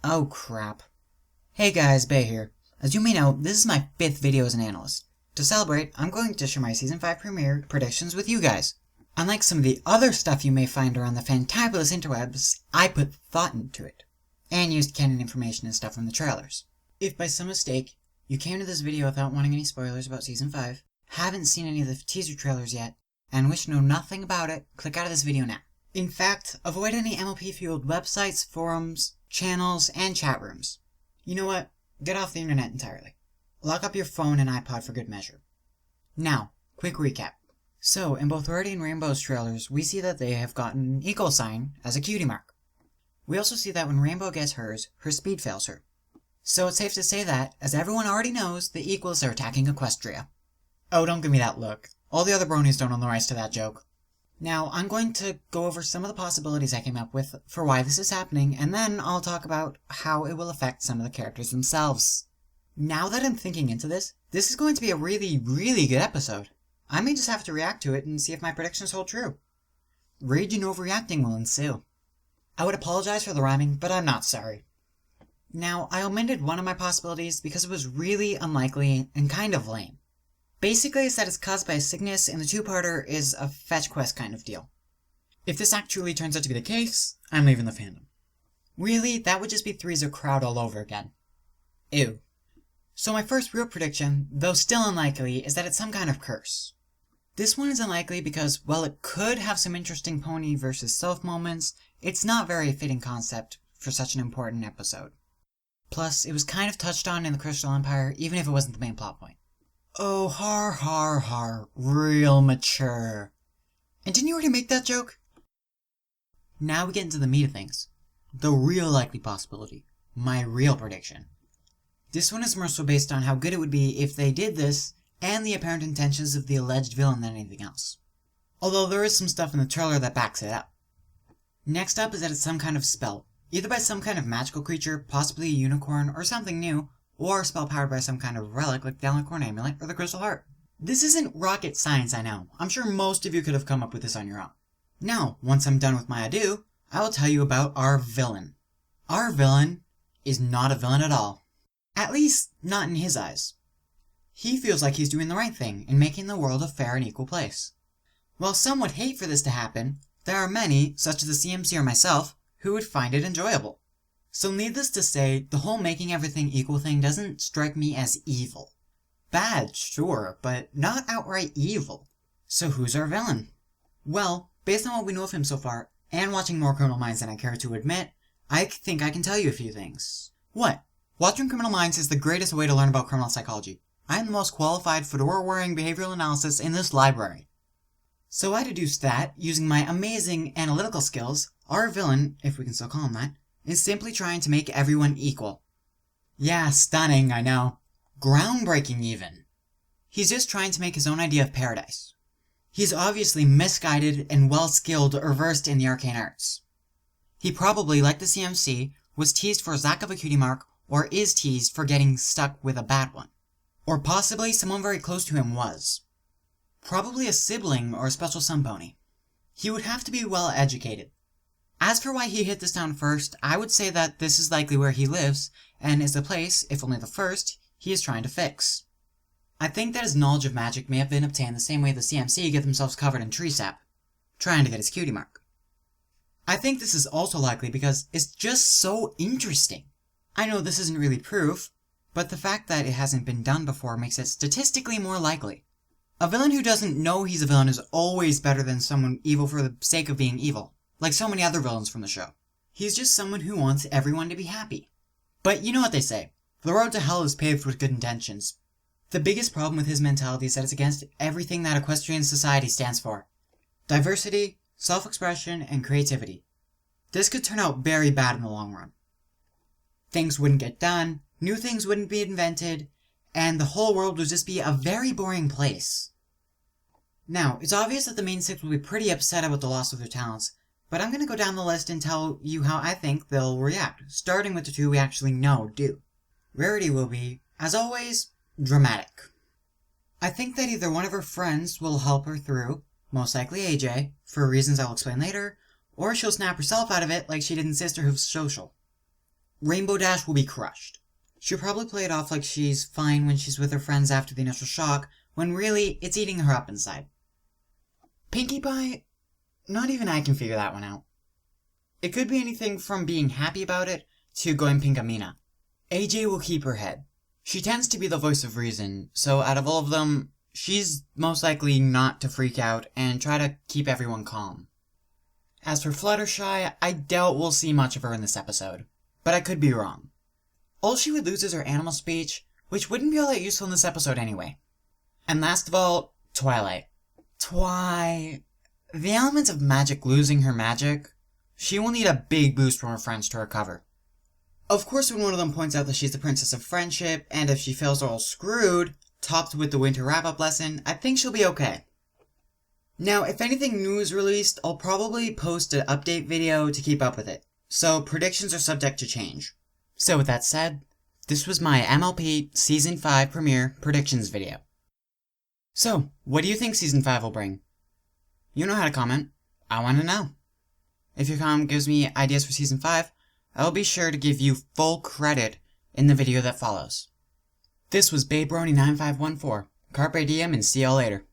Oh crap. Hey guys, Bay here. As you may know, this is my 5th video as an analyst. To celebrate, I'm going to share my Season 5 premiere predictions with you guys. Unlike some of the other stuff you may find around the fantabulous interwebs, I put thought into it, and used canon information and stuff from the trailers. If by some mistake, you came to this video without wanting any spoilers about Season 5, haven't seen any of the teaser trailers yet, and wish to know nothing about it, click out of this video now. In fact, avoid any MLP-fueled websites, forums, channels, and chat rooms. You know what? Get off the internet entirely. Lock up your phone and iPod for good measure. Now, quick recap. So, in both Rarity and Rainbow's trailers, we see that they have gotten an equal sign as a cutie mark. We also see that when Rainbow gets hers, her speed fails her. So it's safe to say that, as everyone already knows, the equals are attacking Equestria. Oh, don't give me that look. All the other bronies don't own the rights to that joke. Now, I'm going to go over some of the possibilities I came up with for why this is happening, and then I'll talk about how it will affect some of the characters themselves. Now that I'm thinking into this is going to be a really, really good episode. I may just have to react to it and see if my predictions hold true. Rage and overreacting will ensue. I would apologize for the rhyming, but I'm not sorry. Now, I omitted one of my possibilities because it was really unlikely and kind of lame. Basically, it's that it's caused by a sickness, and the two-parter is a fetch quest kind of deal. If this actually turns out to be the case, I'm leaving the fandom. Really, that would just be Three's a crowd all over again. Ew. So my first real prediction, though still unlikely, is that it's some kind of curse. This one is unlikely because, while it could have some interesting pony versus self moments, it's not very fitting concept for such an important episode. Plus, it was kind of touched on in the Crystal Empire, even if it wasn't the main plot point. Oh, har, real mature. And didn't you already make that joke? Now we get into the meat of things. The real likely possibility. My real prediction. This one is more so based on how good it would be if they did this, and the apparent intentions of the alleged villain than anything else. Although there is some stuff in the trailer that backs it up. Next up is that it's some kind of spell. Either by some kind of magical creature, possibly a unicorn, or something new, or a spell powered by some kind of relic like the Alicorn Amulet or the Crystal Heart. This isn't rocket science, I know. I'm sure most of you could have come up with this on your own. Now, once I'm done with my ado, I will tell you about our villain. Our villain is not a villain at all. At least, not in his eyes. He feels like he's doing the right thing in making the world a fair and equal place. While some would hate for this to happen, there are many, such as the CMC or myself, who would find it enjoyable. So needless to say, the whole making everything equal thing doesn't strike me as evil. Bad, sure, but not outright evil. So who's our villain? Well, based on what we know of him so far, and watching more Criminal Minds than I care to admit, I think I can tell you a few things. What? Watching Criminal Minds is the greatest way to learn about criminal psychology. I am the most qualified fedora-wearing behavioral analysis in this library. So I deduced that, using my amazing analytical skills, our villain, if we can still call him that, is simply trying to make everyone equal. Yeah, stunning, I know. Groundbreaking, even. He's just trying to make his own idea of paradise. He's obviously misguided and well-skilled or versed in the arcane arts. He probably, like the CMC, was teased for his lack of a cutie mark, or is teased for getting stuck with a bad one. Or possibly someone very close to him was. Probably a sibling or a special sun pony. He would have to be well educated. As for why he hit this town first, I would say that this is likely where he lives, and is the place, if only the first, he is trying to fix. I think that his knowledge of magic may have been obtained the same way the CMC get themselves covered in tree sap, trying to get his cutie mark. I think this is also likely because it's just so interesting. I know this isn't really proof, but the fact that it hasn't been done before makes it statistically more likely. A villain who doesn't know he's a villain is always better than someone evil for the sake of being evil. Like so many other villains from the show. He's just someone who wants everyone to be happy. But you know what they say, the road to hell is paved with good intentions. The biggest problem with his mentality is that it's against everything that equestrian society stands for. Diversity, self-expression, and creativity. This could turn out very bad in the long run. Things wouldn't get done, new things wouldn't be invented, and the whole world would just be a very boring place. Now, it's obvious that the main six will be pretty upset about the loss of their talents, but I'm going to go down the list and tell you how I think they'll react, starting with the two we actually know do. Rarity will be, as always, dramatic. I think that either one of her friends will help her through, most likely AJ, for reasons I'll explain later, or she'll snap herself out of it like she did in Sisterhood Social. Rainbow Dash will be crushed. She'll probably play it off like she's fine when she's with her friends after the initial shock, when really, it's eating her up inside. Pinkie Pie? Not even I can figure that one out. It could be anything from being happy about it to going Pinkamena. AJ will keep her head. She tends to be the voice of reason, so out of all of them, she's most likely not to freak out and try to keep everyone calm. As for Fluttershy, I doubt we'll see much of her in this episode, but I could be wrong. All she would lose is her animal speech, which wouldn't be all that useful in this episode anyway. And last of all, Twilight. The elements of magic losing her magic, she will need a big boost from her friends to recover. Of course, when one of them points out that she's the princess of friendship, and if she fails they're all screwed, topped with the winter wrap-up lesson, I think she'll be okay. Now, if anything new is released, I'll probably post an update video to keep up with it, so predictions are subject to change. So with that said, this was my MLP Season 5 premiere predictions video. So, what do you think Season 5 will bring? You know how to comment. I want to know. If your comment gives me ideas for Season 5, I'll be sure to give you full credit in the video that follows. This was Baberoni9514. Carpe diem and see y'all later.